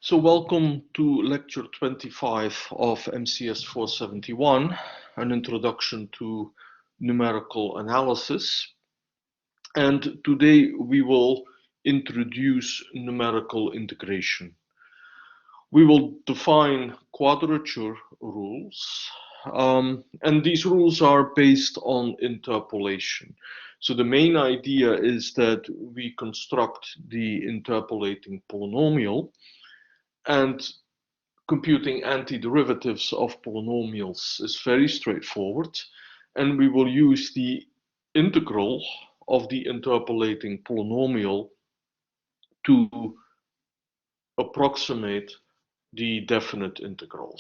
So welcome to lecture 25 of MCS 471, an introduction to numerical analysis. And today we will introduce numerical integration. We will define quadrature rules, and these rules are based on interpolation. So the main idea is that we construct the interpolating polynomial, and computing antiderivatives of polynomials is very straightforward, and we will use the integral of the interpolating polynomial to approximate the definite integral.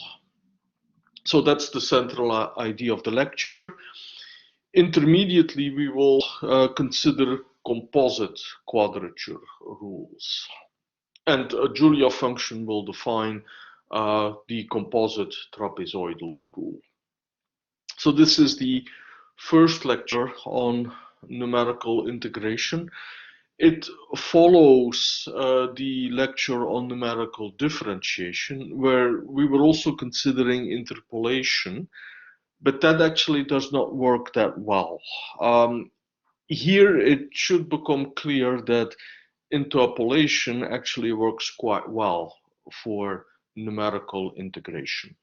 So that's the central idea of the lecture. Intermediately, we will consider composite quadrature rules. And a Julia function will define the composite trapezoidal rule. So this is the first lecture on numerical integration. It follows the lecture on numerical differentiation, where we were also considering interpolation, but that actually does not work that well. Here it should become clear that interpolation actually works quite well for numerical integration.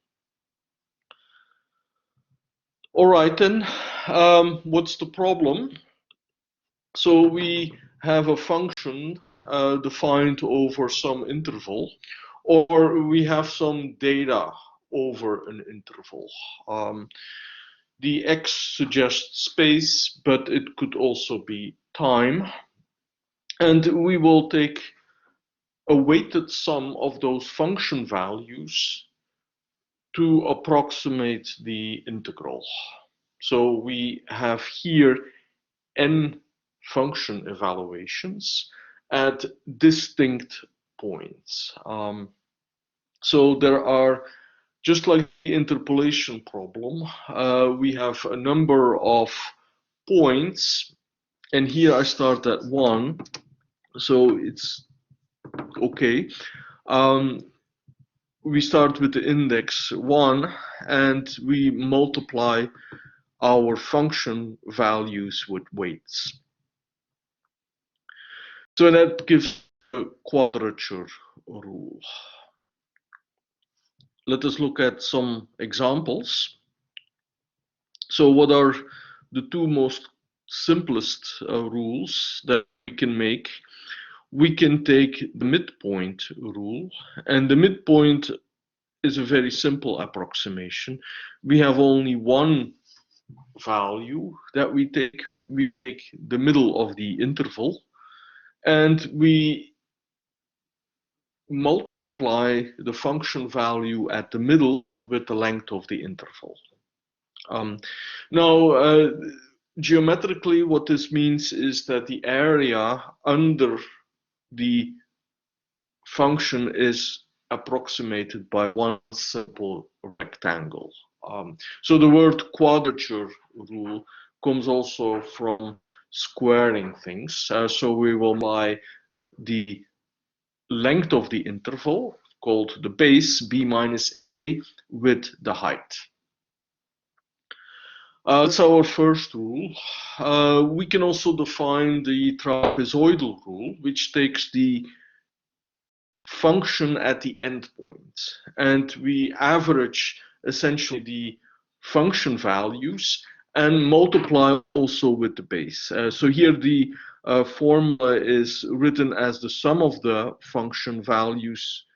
All right, then, what's the problem? So we have a function defined over some interval, or we have some data over an interval. The x suggests space, but it could also be time. And we will take a weighted sum of those function values to approximate the integral. So we have here n function evaluations at distinct points. So there are, just like the interpolation problem, we have a number of points, and here I start at 1, so it's okay. We start with the index 1, and we multiply our function values with weights. So that gives a quadrature rule. Let us look at some examples. So what are the two most simplest rules that we can make? We can take the midpoint rule, and the midpoint is a very simple approximation. We have only one value that we take. We take the middle of the interval, and we multiply the function value at the middle with the length of the interval. Now, geometrically, what this means is that the area under the function is approximated by one simple rectangle. So the word quadrature rule comes also from squaring things. So we will apply the length of the interval, called the base, b minus a, with the height. That's our first rule. We can also define the trapezoidal rule, which takes the function at the endpoint, and we average essentially the function values and multiply also with the base. So here the formula is written as the sum of the function values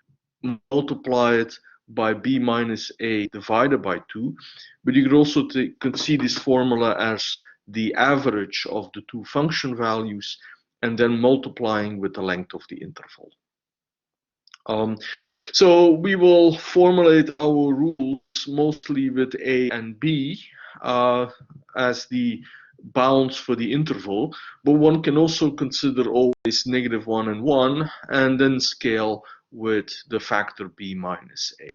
multiplied by b minus a divided by 2, but you could also see this formula as the average of the two function values and then multiplying with the length of the interval. So we will formulate our rules mostly with a and b as the bounds for the interval, but one can also consider always -1 and 1 and then scale with the factor b minus a.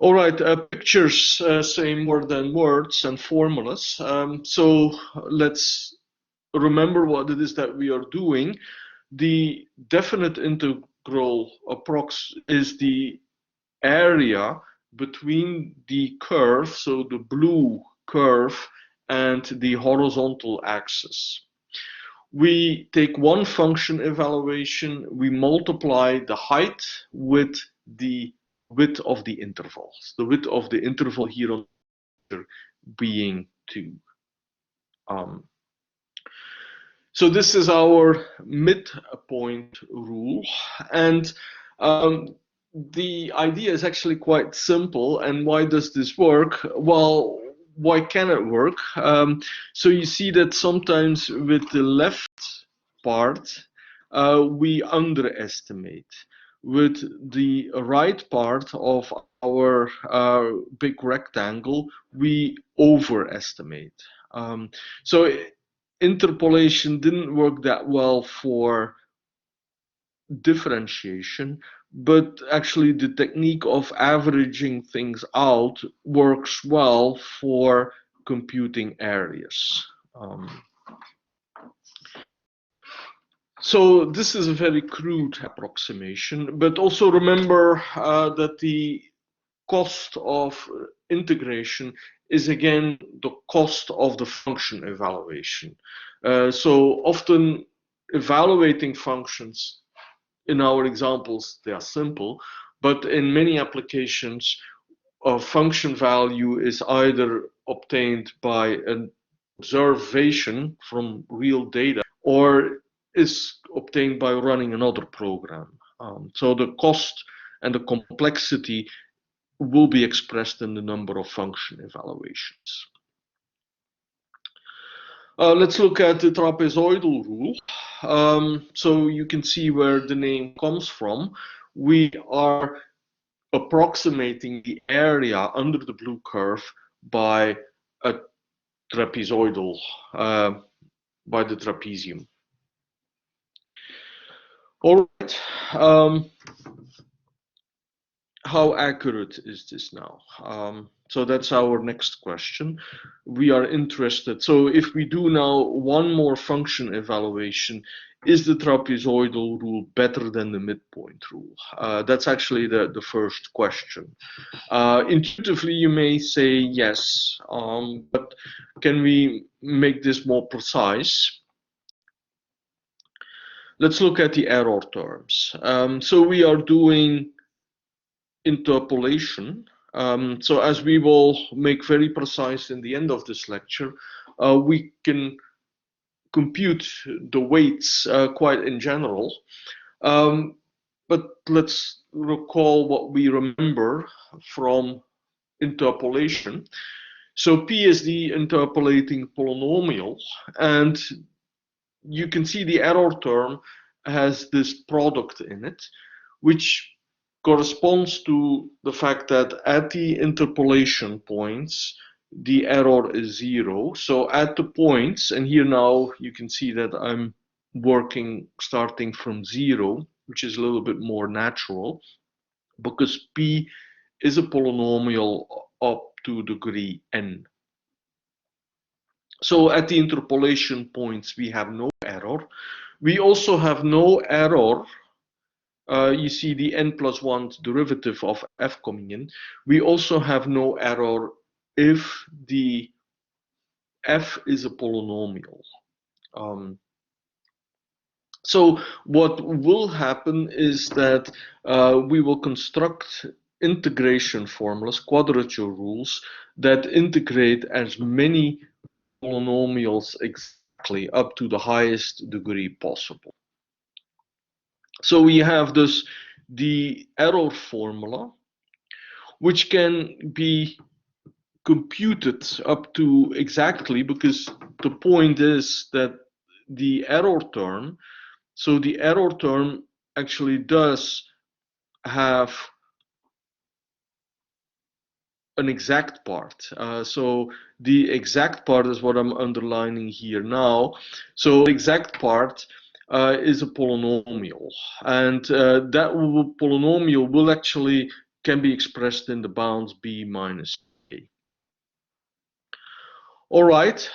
All right, pictures say more than words and formulas. So let's remember what it is that we are doing. The definite integral is the area between the curve, so the blue curve, and the horizontal axis. We take one function evaluation, we multiply the height with the width of the intervals. The width of the interval here on the picture being 2. So this is our midpoint rule, and the idea is actually quite simple. And why does this work? Well, why can it work? So you see that sometimes with the left part, we underestimate. With the right part of our big rectangle, we overestimate. So interpolation didn't work that well for differentiation, but actually the technique of averaging things out works well for computing areas. So this is a very crude approximation, but also remember that the cost of integration is again the cost of the function evaluation. So often evaluating functions, in our examples, they are simple, but in many applications, a function value is either obtained by an observation from real data or is obtained by running another program. So the cost and the complexity will be expressed in the number of function evaluations. Let's look at the trapezoidal rule. So you can see where the name comes from. We are approximating the area under the blue curve by a trapezoidal, by the trapezium. All right. How accurate is this now? So that's our next question. We are interested. So if we do now one more function evaluation, is the trapezoidal rule better than the midpoint rule? That's actually the first question. Intuitively, you may say yes, but can we make this more precise? Let's look at the error terms. So we are doing interpolation. So as we will make very precise in the end of this lecture, we can compute the weights quite in general. But let's recall what we remember from interpolation. So P is the interpolating polynomial, and you can see the error term has this product in it, which corresponds to the fact that at the interpolation points, the error is 0. So at the points, and here now you can see that I'm working starting from 0, which is a little bit more natural, because P is a polynomial up to degree n. So at the interpolation points, we have no error. We also have no error. You see the n+1 derivative of f coming in. We also have no error if the f is a polynomial. So what will happen is that we will construct integration formulas, quadrature rules, that integrate as many polynomials exactly up to the highest degree possible. So we have this the error formula, which can be computed up to exactly, because the point is that the error term, so the error term actually does have an exact part. So the exact part is what I'm underlining here now. So the exact part is a polynomial, and that polynomial will actually can be expressed in the bounds b minus a. All right.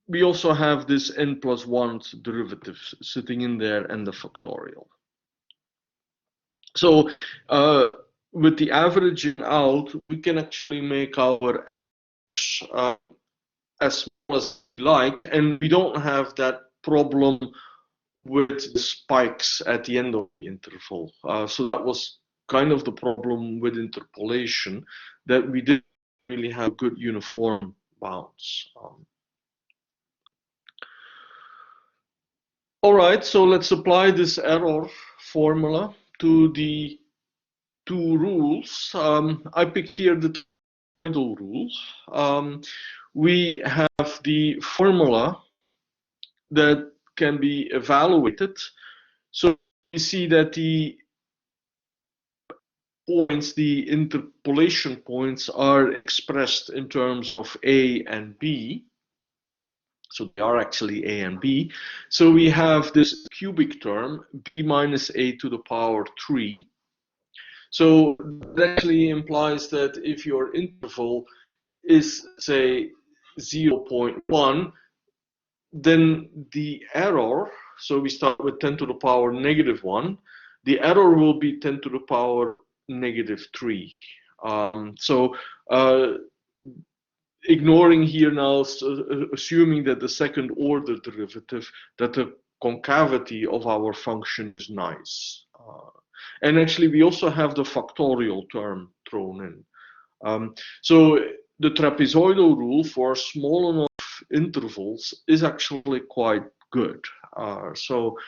we also have this n+1 derivative sitting in there and the factorial. So with the averaging out, we can actually make our as small as we like, and we don't have that problem with the spikes at the end of the interval. So that was kind of the problem with interpolation, that we didn't really have good uniform bounds. All right, so let's apply this error formula to the two rules. I picked here the trapezoidal rule. We have the formula that can be evaluated. So you see that the points, the interpolation points, are expressed in terms of A and B. So they are actually A and B. So we have this cubic term, B minus A to the power 3. So that actually implies that if your interval is, say, 0.1, then the error, so we start with 10 to the power -1, the error will be 10 to the power -3. So ignoring here now, assuming that the second order derivative, that the concavity of our function is nice. And actually we also have the factorial term thrown in. So the trapezoidal rule for small enough intervals is actually quite good. So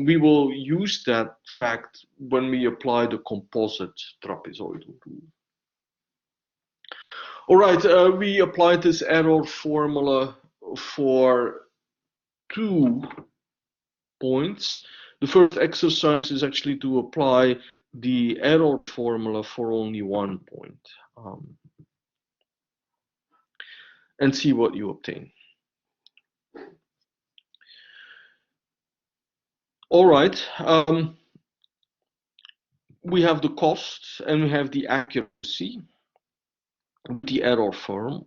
we will use that fact when we apply the composite trapezoidal rule. All right, we applied this error formula for 2 points. The first exercise is actually to apply the error formula for only 1 point. And see what you obtain. All right, we have the cost and we have the accuracy, the error form,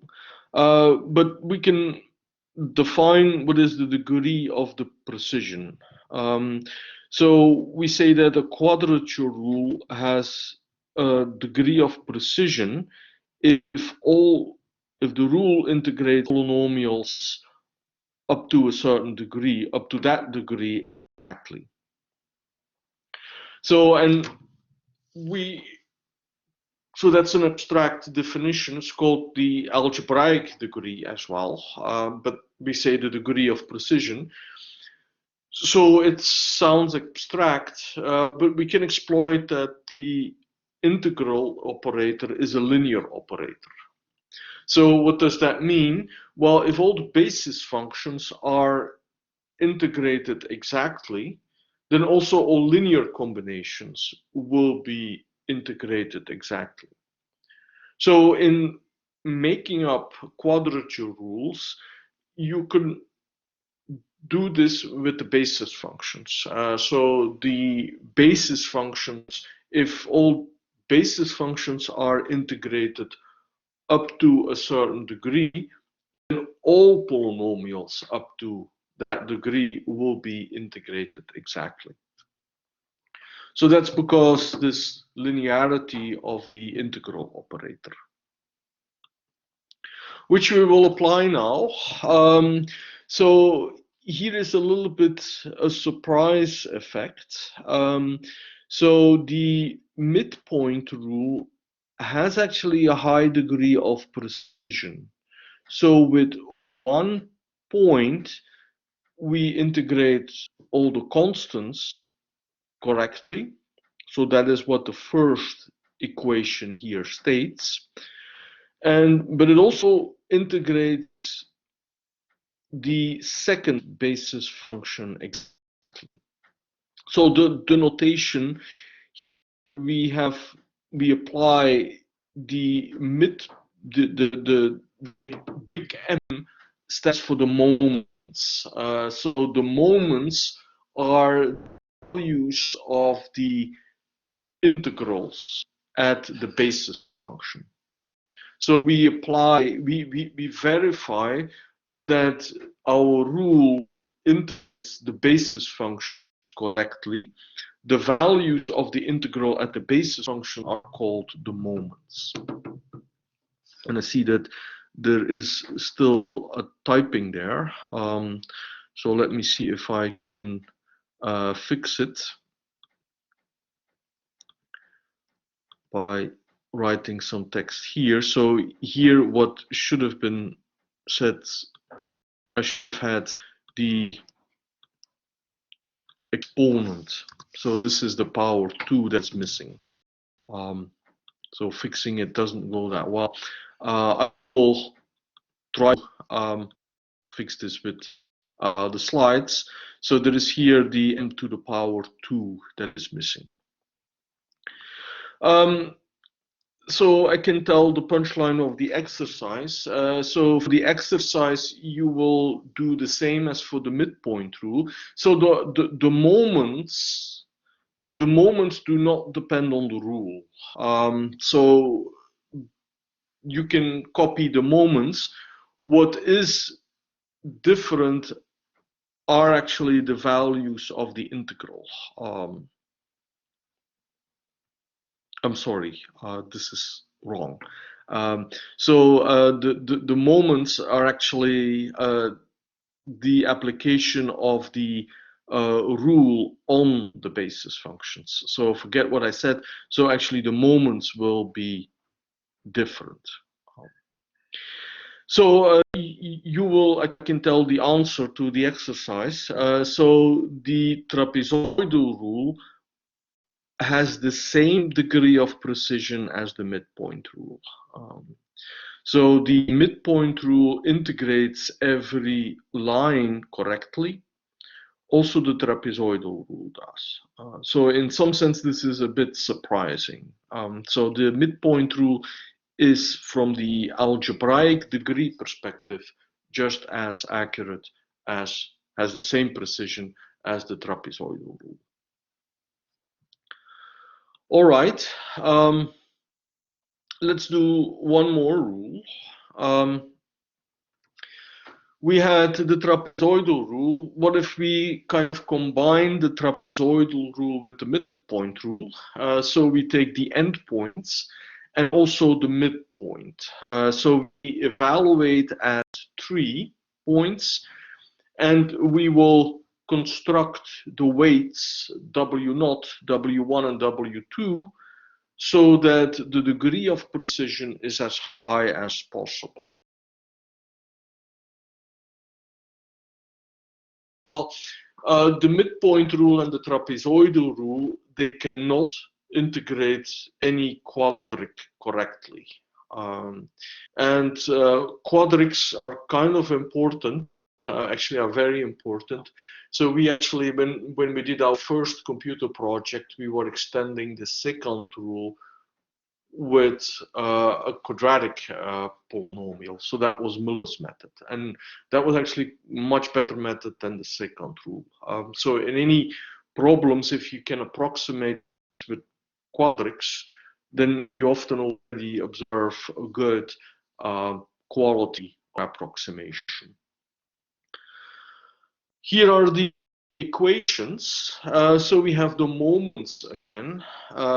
but we can define what is the degree of the precision. So we say that a quadrature rule has a degree of precision if the rule integrates polynomials up to a certain degree, up to that degree exactly. So so that's an abstract definition. It's called the algebraic degree as well, but we say the degree of precision. So it sounds abstract, but we can exploit that the integral operator is a linear operator. So what does that mean? Well, if all the basis functions are integrated exactly, then also all linear combinations will be integrated exactly. So in making up quadrature rules, you can do this with the basis functions. So the basis functions, if all basis functions are integrated up to a certain degree, then all polynomials up to that degree will be integrated exactly. So that's because this linearity of the integral operator, which we will apply now. So here is a little bit a surprise effect. So the midpoint rule has actually a high degree of precision. So with 1 point, we integrate all the constants correctly. So that is what the first equation here states. But it also integrates the second basis function exactly. So the notation we apply the big M stands for the moments. So the moments are values of the integrals at the basis function. So we verify that our rule integrates the basis function correctly, the values of the integral at the basis function are called the moments. And I see that there is still a typing there. So let me see if I can fix it by writing some text here. So here what should have been said, I should have had the exponent. So this is the power 2 that's missing. So fixing it doesn't go that well. I will try to fix this with the slides. So there is here the m to the power 2 that is missing. So I can tell the punchline of the exercise. So for the exercise, you will do the same as for the midpoint rule. So the moments do not depend on the rule. So you can copy the moments. What is different are actually the values of the integral. I'm sorry, this is wrong. So the moments are actually the application of the rule on the basis functions. So forget what I said. So actually the moments will be different. So you will, I can tell the answer to the exercise. So the trapezoidal rule has the same degree of precision as the midpoint rule. So the midpoint rule integrates every line correctly. Also the trapezoidal rule does. So in some sense, this is a bit surprising. So the midpoint rule is from the algebraic degree perspective just as accurate as, has the same precision as the trapezoidal rule. All right, let's do one more rule. We had the trapezoidal rule. What if we kind of combine the trapezoidal rule with the midpoint rule? So we take the endpoints and also the midpoint. So we evaluate at 3 points, and we will construct the weights W0, W1, and W2 so that the degree of precision is as high as possible. The midpoint rule and the trapezoidal rule, they cannot integrate any quadric correctly. And quadrics are kind of important, actually are very important. So we actually, when we did our first computer project, we were extending the second rule with a quadratic polynomial. So that was Miller's method. And that was actually much better method than the second rule. So in any problems, if you can approximate with quadrics, then you often already observe a good quality approximation. Here are the equations. So we have the moments again.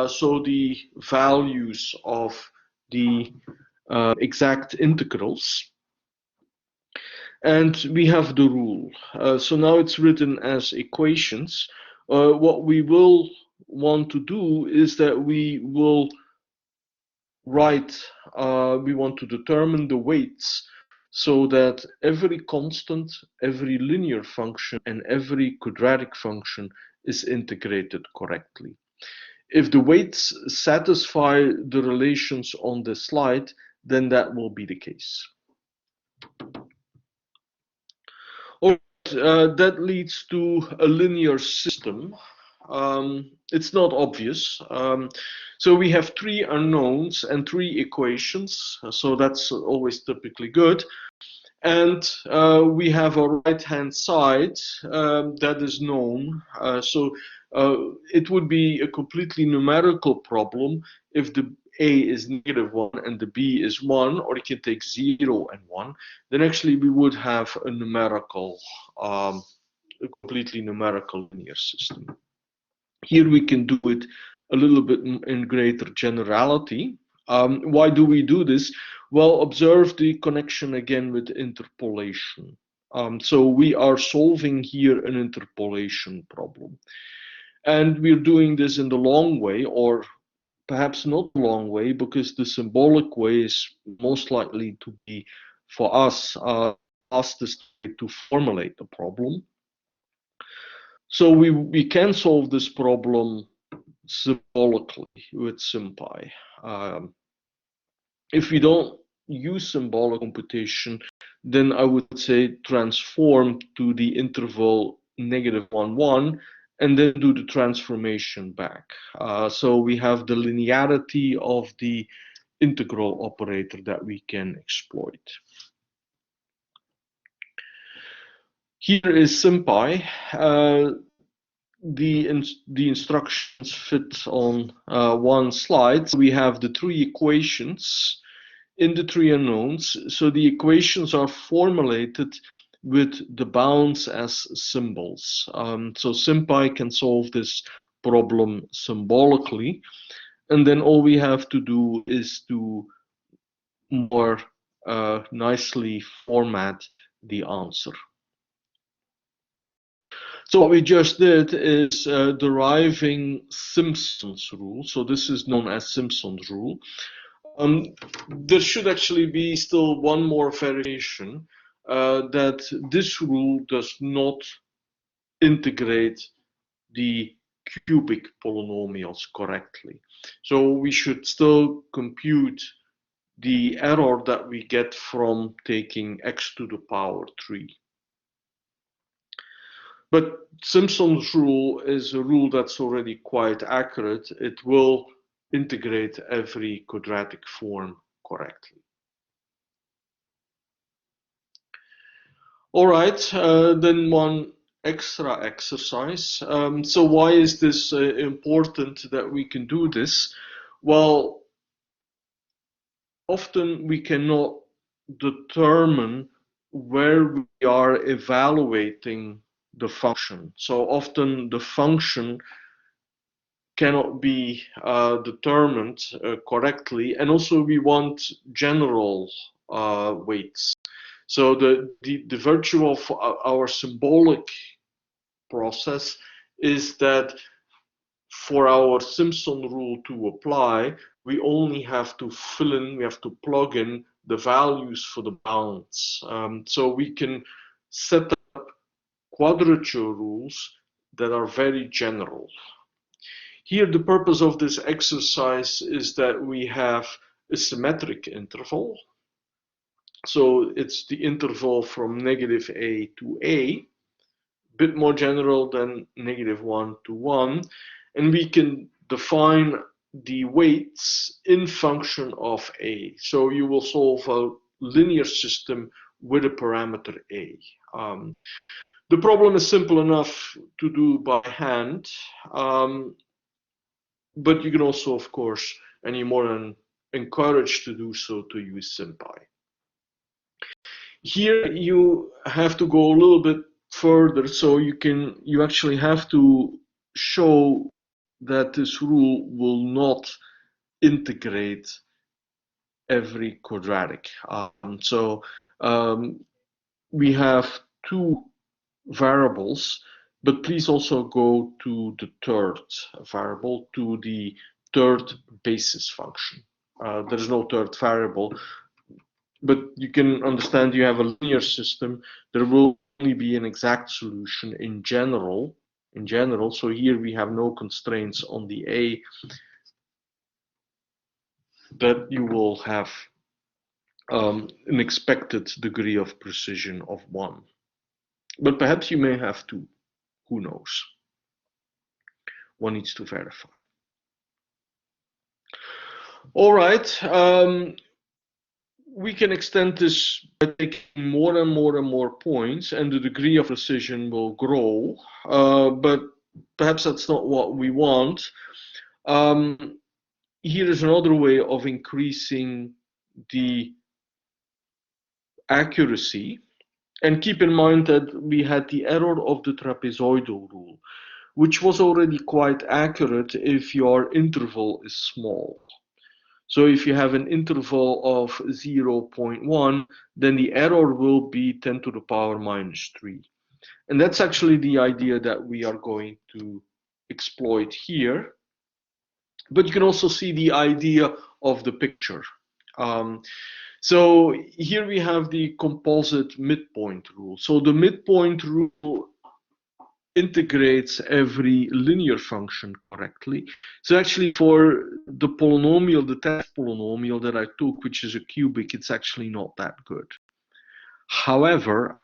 So the values of the exact integrals. And we have the rule. So now it's written as equations. What we will want to do is that we will write, we want to determine the weights so that every constant, every linear function, and every quadratic function is integrated correctly. If the weights satisfy the relations on the slide, then that will be the case. All right, that leads to a linear system. It's not obvious. So we have 3 unknowns and 3 equations, so that's always typically good. And we have a right-hand side that is known. So it would be a completely numerical problem if the A is -1 and the B is 1, or you can take 0 and 1, then actually we would have a numerical, a completely numerical linear system. Here we can do it a little bit in greater generality. Why do we do this? Well, observe the connection again with interpolation. So we are solving here an interpolation problem. And we're doing this in the long way, or perhaps not the long way, because the symbolic way is most likely to be, for us, fastest way to formulate the problem. So we can solve this problem symbolically with SymPy. If we don't use symbolic computation, then I would say transform to the interval -1, 1, and then do the transformation back. So we have the linearity of the integral operator that we can exploit. Here is SymPy. The instructions fit on one slide. So we have the three equations in the three unknowns. So the equations are formulated with the bounds as symbols. So SymPy can solve this problem symbolically, and then all we have to do is to more nicely format the answer. So what we just did is deriving Simpson's rule. So this is known as Simpson's rule. There should actually be still one more variation, that this rule does not integrate the cubic polynomials correctly. So we should still compute the error that we get from taking x to the power 3. But Simpson's rule is a rule that's already quite accurate. It will integrate every quadratic form correctly. All right, then one extra exercise. So why is this important that we can do this? Well, often we cannot determine where we are evaluating the function. So often the function cannot be determined correctly, and also we want general weights. So the virtue of our symbolic process is that for our Simpson rule to apply, we only have to fill in, we have to plug in the values for the bounds. So we can set up quadrature rules that are very general. Here, the purpose of this exercise is that we have a symmetric interval. So it's the interval from -a to a, bit more general than -1 to 1. And we can define the weights in function of a. So you will solve a linear system with a parameter a. The problem is simple enough to do by hand, but you can also, of course, and you're more than encouraged to do so, to use SymPy. Here you have to go a little bit further, so you actually have to show that this rule will not integrate every quadratic. We have two variables, but please also go to the third variable, to the third basis function. There is no third variable, but you can understand you have a linear system. There will only be an exact solution in general. So here we have no constraints on the a, that you will have an expected degree of precision of 1. But perhaps you may have 2. Who knows? One needs to verify. All right. We can extend this by taking more and more points, and the degree of precision will grow. But perhaps that's not what we want. here is another way of increasing the accuracy. And keep in mind that we had the error of the trapezoidal rule, which was already quite accurate if your interval is small. So if you have an interval of 0.1, then the error will be 10 to the power minus 3. And that's actually the idea that we are going to exploit here. But you can also see the idea of the picture. So here we have the composite midpoint rule. So the midpoint rule integrates every linear function correctly. So actually for the polynomial, the test polynomial that I took, which is a cubic, it's actually not that good. However,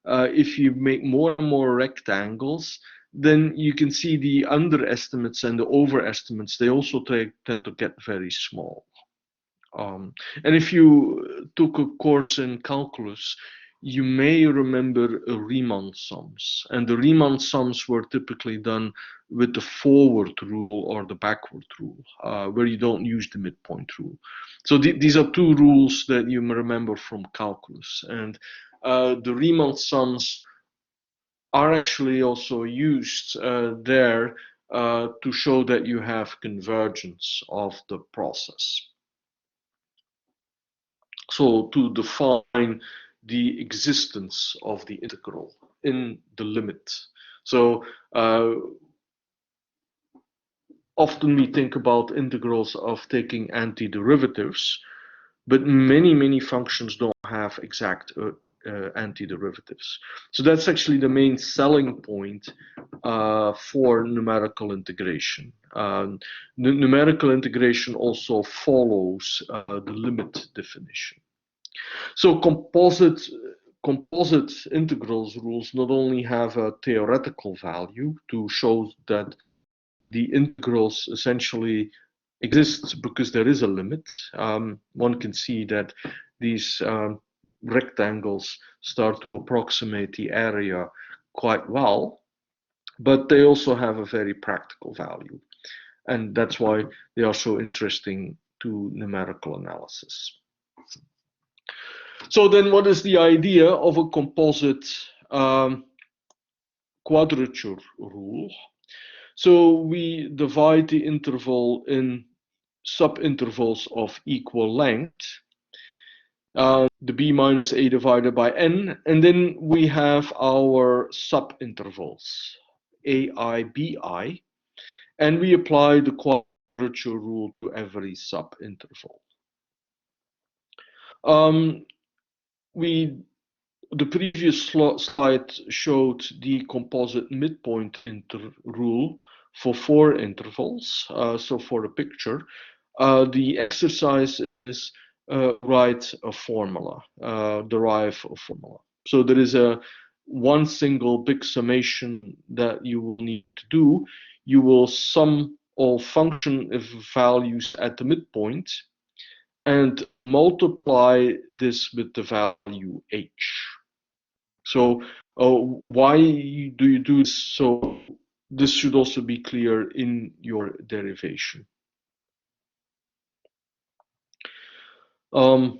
if you make more and more rectangles, then you can see the underestimates and the overestimates, they also tend to get very small. And if you took a course in calculus, you may remember Riemann sums. And the Riemann sums were typically done with the forward rule or the backward rule, where you don't use the midpoint rule. So these are two rules that you may remember from calculus. And the Riemann sums are actually also used there to show that you have convergence of the process. So to define the existence of the integral in the limit. So often we think about integrals of taking antiderivatives, but many functions don't have exact antiderivatives. So that's actually the main selling point for numerical integration. Numerical integration also follows the limit definition. So composite integrals rules not only have a theoretical value to show that the integrals essentially exist because there is a limit. One can see that these rectangles start to approximate the area quite well, but they also have a very practical value. And that's why they are so interesting to numerical analysis. So then what is the idea of a composite quadrature rule? So we divide the interval in subintervals of equal length, the b minus a divided by n, and then we have our subintervals, ai, bi, and we apply the quadrature rule to every subinterval. The previous slide showed the composite midpoint rule for 4 intervals. So for the picture, the exercise is write a formula, derive a formula. So there is one single big summation that you will need to do. You will sum all function values at the midpoint and multiply this with the value h. So why do you do this? So this should also be clear in your derivation. And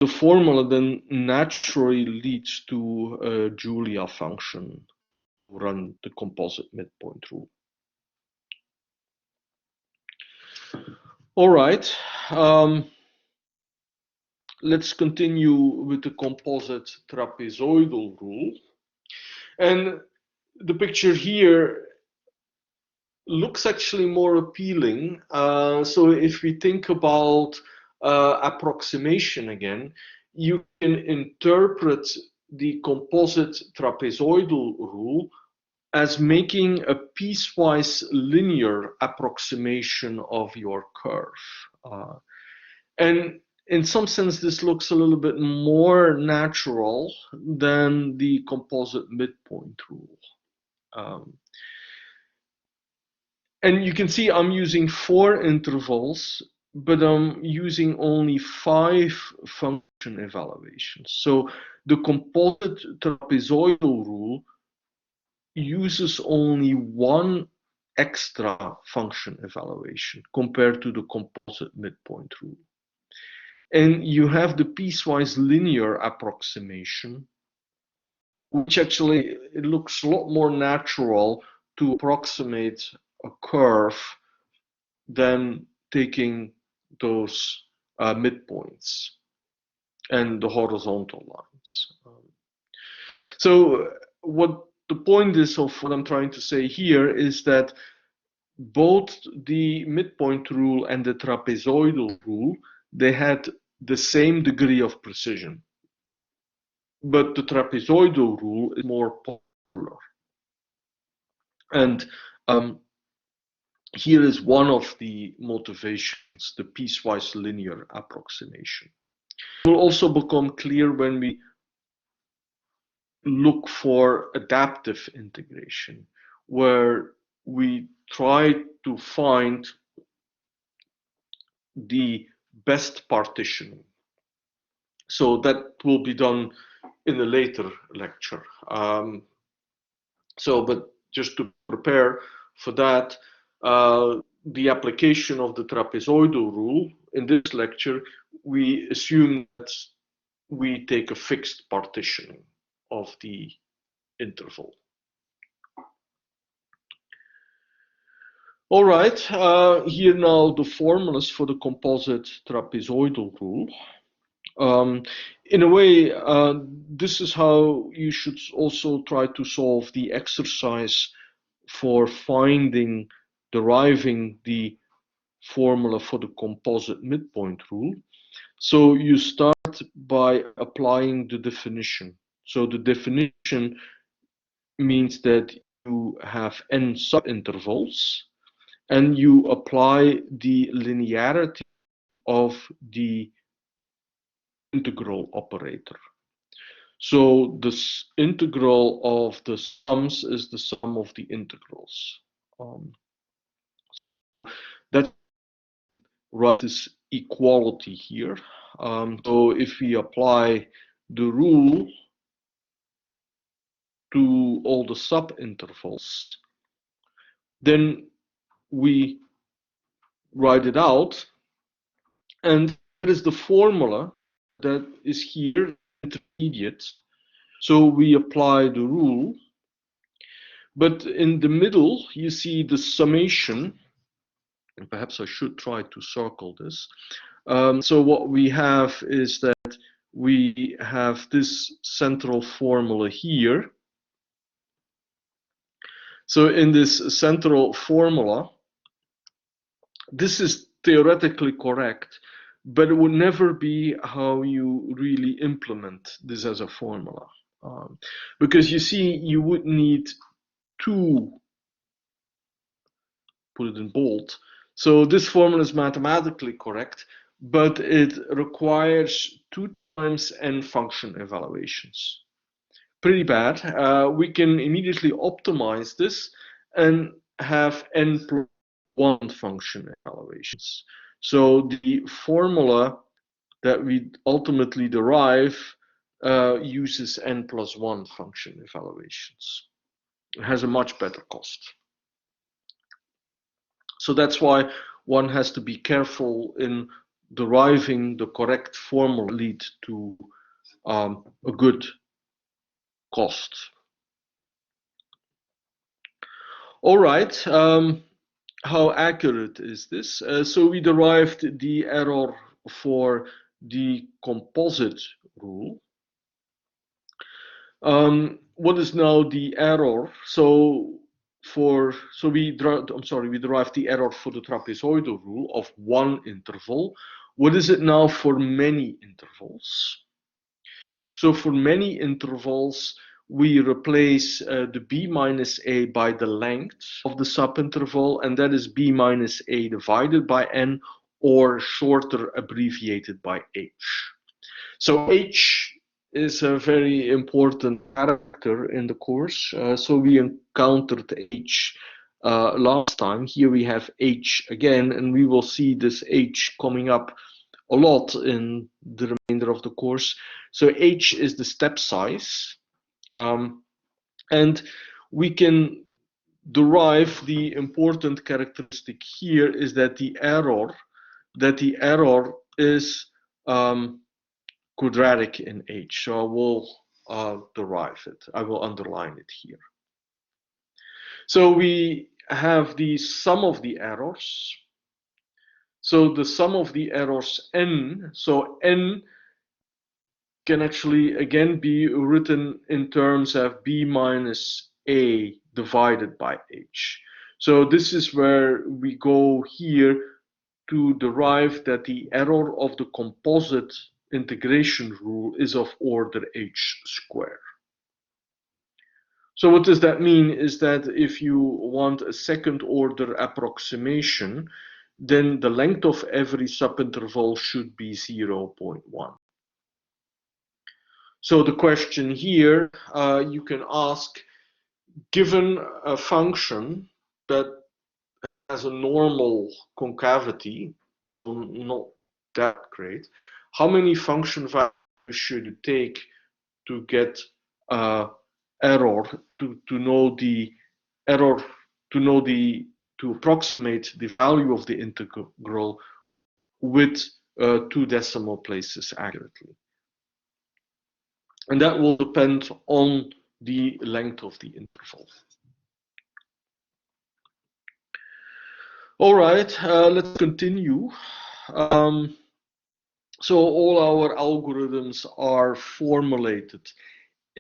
the formula then naturally leads to a Julia function to run the composite midpoint rule. All right. Let's continue with the composite trapezoidal rule. And the picture here looks actually more appealing. So if we think about approximation again, you can interpret the composite trapezoidal rule as making a piecewise linear approximation of your curve. And in some sense, this looks a little bit more natural than the composite midpoint rule. And you can see I'm using 4 intervals, but I'm using only 5 function evaluations. So the composite trapezoidal rule uses only one extra function evaluation compared to the composite midpoint rule. And you have the piecewise linear approximation, which actually it looks a lot more natural to approximate a curve than taking those midpoints and the horizontal lines. So what the point is of what I'm trying to say here is that both the midpoint rule and the trapezoidal rule, they had the same degree of precision. But the trapezoidal rule is more popular. And here is one of the motivations, the piecewise linear approximation. It will also become clear when we look for adaptive integration, where we try to find the best partitioning. So that will be done in a later lecture. But just to prepare for that, the application of the trapezoidal rule in this lecture, we assume that we take a fixed partitioning of the interval. All right, here now the formulas for the composite trapezoidal rule. In a way, this is how you should also try to solve the exercise for deriving the formula for the composite midpoint rule. So you start by applying the definition. So the definition means that you have n subintervals, and you apply the linearity of the integral operator. So this integral of the sums is the sum of the integrals. That write this equality here. So if we apply the rule to all the subintervals, then we write it out, and that is the formula that is here, intermediate. So we apply the rule, but in the middle you see the summation, and perhaps I should try to circle this. So what we have is that we have this central formula here. So in this central formula, this is theoretically correct, but it would never be how you really implement this as a formula. Because you see, you would need two, put it in bold. So this formula is mathematically correct, but it requires 2 times n function evaluations. Pretty bad. We can immediately optimize this and have n plus 1 function evaluations. So the formula that we ultimately derive uses n plus 1 function evaluations. It has a much better cost. So that's why one has to be careful in deriving the correct formula lead to a good cost. All right, how accurate is this? So we derived the error for the composite rule. What is now the error? We derived the error for the trapezoidal rule of 1 interval. What is it now for many intervals? So for many intervals, we replace the b minus a by the length of the subinterval, and that is b minus a divided by n, or shorter, abbreviated by h. So h is a very important character in the course. So we encountered h last time. Here we have h again, and we will see this h coming up a lot in the remainder of the course. So h is the step size, and we can derive, the important characteristic here is that the error is quadratic in H. So I will derive it. I will underline it here. So we have the sum of the errors. So the sum of the errors n. So n can actually again be written in terms of b minus a divided by h. So this is where we go here to derive that the error of the composite integration rule is of order h squared. So what does that mean is that if you want a second order approximation, then the length of every subinterval should be 0.1. So the question here you can ask, given a function that has a normal concavity, not that great, how many function values should you take to get error, to know the error, to approximate the value of the integral with 2 decimal places accurately? And that will depend on the length of the interval. All right, let's continue. So all our algorithms are formulated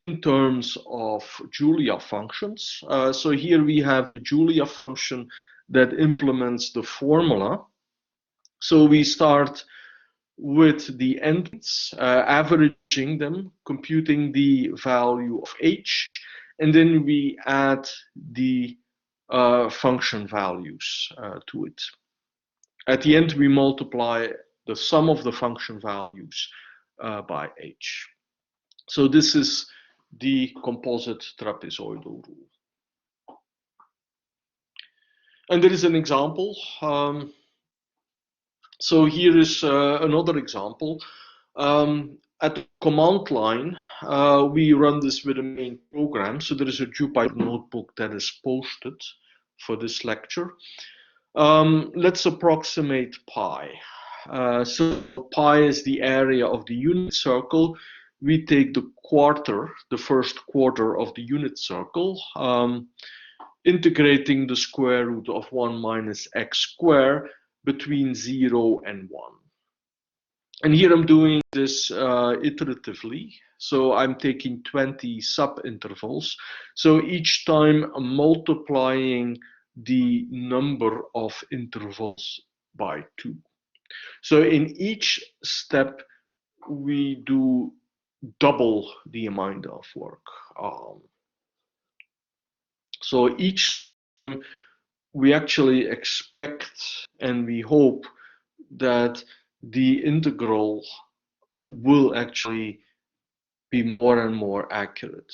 in terms of Julia functions. So here we have a Julia function that implements the formula. So we start with the endpoints, averaging them, computing the value of h, and then we add the function values to it. At the end, we multiply the sum of the function values by h. So this is the composite trapezoidal rule. And there is an example. So here is another example. At the command line, we run this with a main program. So there is a Jupyter notebook that is posted for this lecture. Let's approximate pi. So pi is the area of the unit circle. We take the quarter, the first quarter of the unit circle, integrating the square root of 1 minus x squared between 0 and 1. And here I'm doing this iteratively. So I'm taking 20 subintervals. So each time I'm multiplying the number of intervals by 2. So in each step, we do double the amount of work. So each time we actually expect and we hope that the integral will actually be more and more accurate.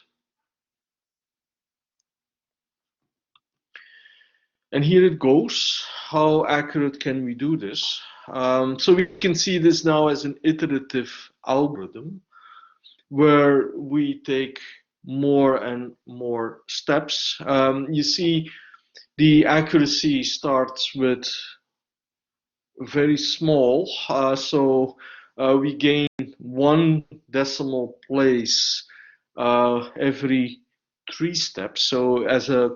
And here it goes. How accurate can we do this? So we can see this now as an iterative algorithm where we take more and more steps. You see the accuracy starts with very small. So we gain 1 decimal place every 3 steps. So as a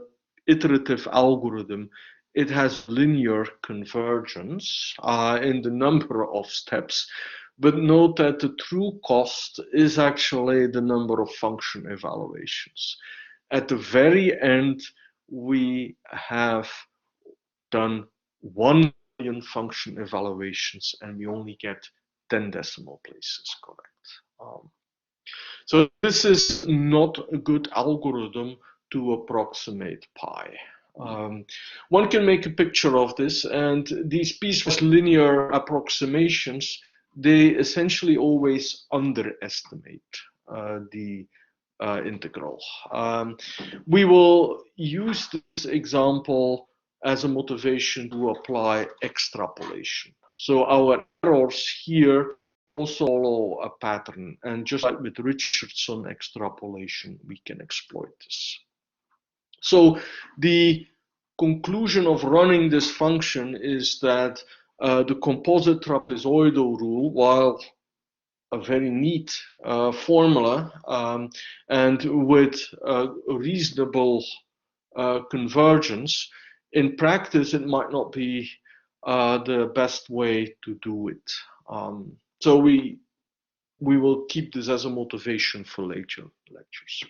iterative algorithm, it has linear convergence in the number of steps. But note that the true cost is actually the number of function evaluations. At the very end, we have done 1 million function evaluations and we only get 10 decimal places correct. So this is not a good algorithm to approximate pi. One can make a picture of this, and these piecewise linear approximations, they essentially always underestimate the integral. We will use this example as a motivation to apply extrapolation. So our errors here also follow a pattern, and just like with Richardson extrapolation, we can exploit this. So the conclusion of running this function is that the composite trapezoidal rule, while a very neat formula and with reasonable convergence, in practice it might not be the best way to do it. So we will keep this as a motivation for later lectures.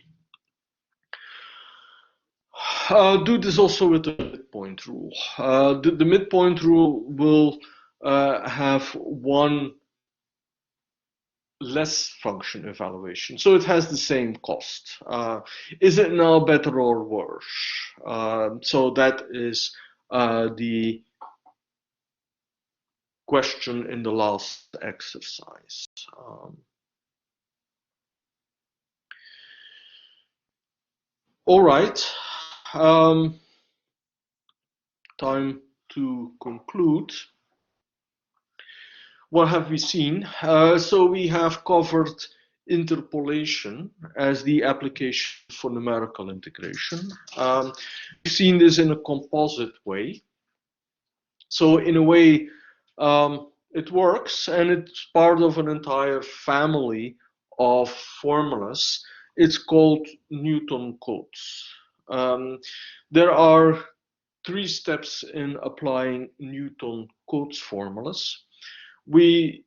Do this also with the midpoint rule. The midpoint rule will have one less function evaluation, so it has the same cost. Is it now better or worse? So that is the question in the last exercise. All right, time to conclude. What have we seen? So we have covered interpolation as the application for numerical integration. We've seen this in a composite way. So in a way, it works, and it's part of an entire family of formulas. It's called Newton-Cotes. There are 3 steps in applying Newton-Cotes formulas. We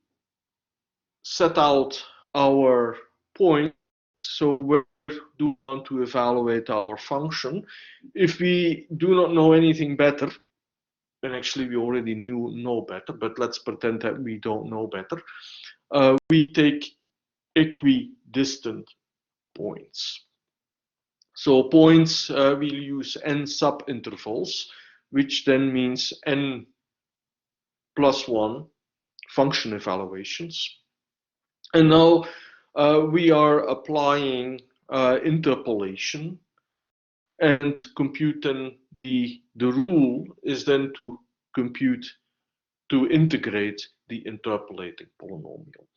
set out our point, so where do we want to evaluate our function. If we do not know anything better, and actually we already know better, but let's pretend that we don't know better, we take equidistant points. So points, we'll use n subintervals, which then means n plus 1 function evaluations. And now we are applying interpolation, and computing the rule is then to integrate the interpolating polynomial.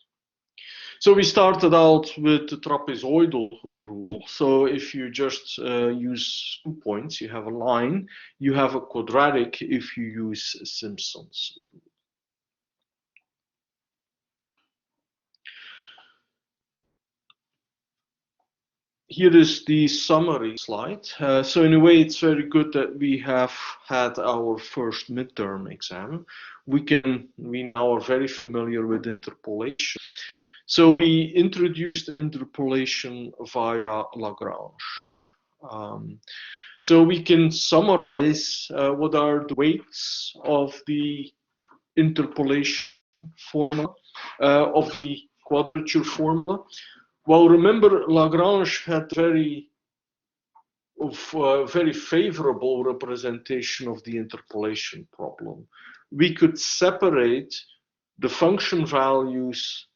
So we started out with the trapezoidal rule. So if you just use 2 points, you have a line. You have a quadratic if you use Simpson's. Here is the summary slide. So in a way, it's very good that we have had our first midterm exam. We now are very familiar with interpolation. So we introduced interpolation via Lagrange. So we can summarize what are the weights of the interpolation formula, of the quadrature formula. Well, remember, Lagrange had very favorable representation of the interpolation problem. We could separate the function values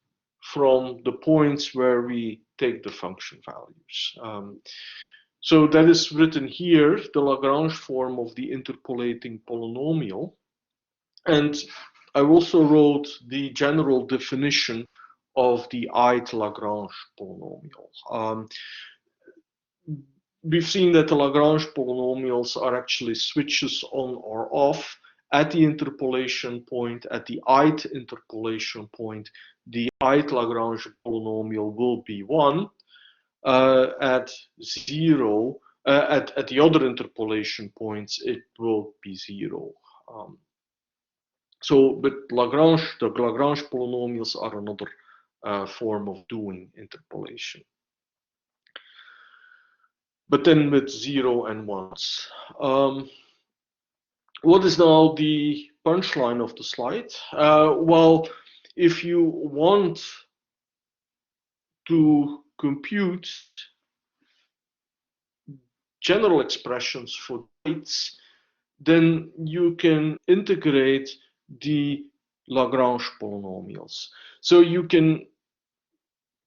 from the points where we take the function values. So that is written here, the Lagrange form of the interpolating polynomial. And I also wrote the general definition of the ith Lagrange polynomial. We've seen that the Lagrange polynomials are actually switches on or off. At the interpolation point, at the ith interpolation point, the ith Lagrange polynomial will be 1. At 0, at the other interpolation points, it will be 0. But the Lagrange polynomials are another form of doing interpolation. But then with 0 and 1s. What is now the punchline of the slide? Well, if you want to compute general expressions for weights, then you can integrate the Lagrange polynomials. So you can,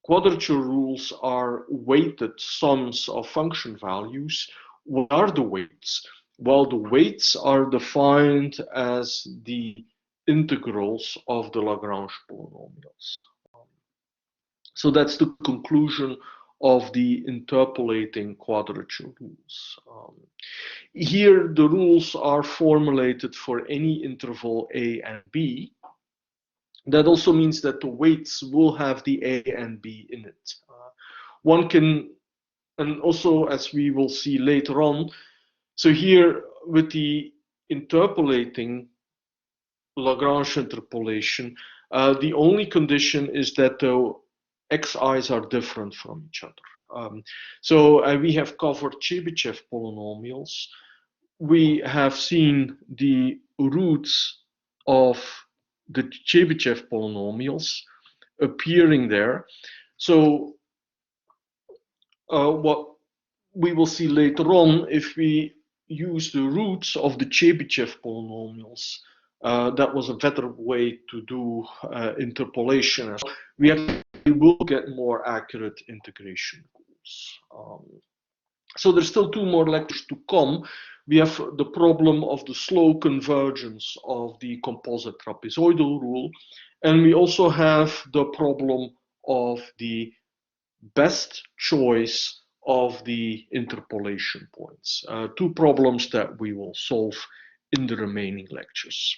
quadrature rules are weighted sums of function values. What are the weights? Well, the weights are defined as the integrals of the Lagrange polynomials. So that's the conclusion of the interpolating quadrature rules. Here, the rules are formulated for any interval a and b. That also means that the weights will have the a and b in it. One can, and also as we will see later on, so here with the interpolating Lagrange interpolation, the only condition is that the xi's are different from each other. So we have covered Chebyshev polynomials. We have seen the roots of the Chebyshev polynomials appearing there. So what we will see later on, if we use the roots of the Chebyshev polynomials, that was a better way to do interpolation. We actually will get more accurate integration rules. So there's still 2 more lectures to come. We have the problem of the slow convergence of the composite trapezoidal rule, and we also have the problem of the best choice of the interpolation points. 2 problems that we will solve in the remaining lectures.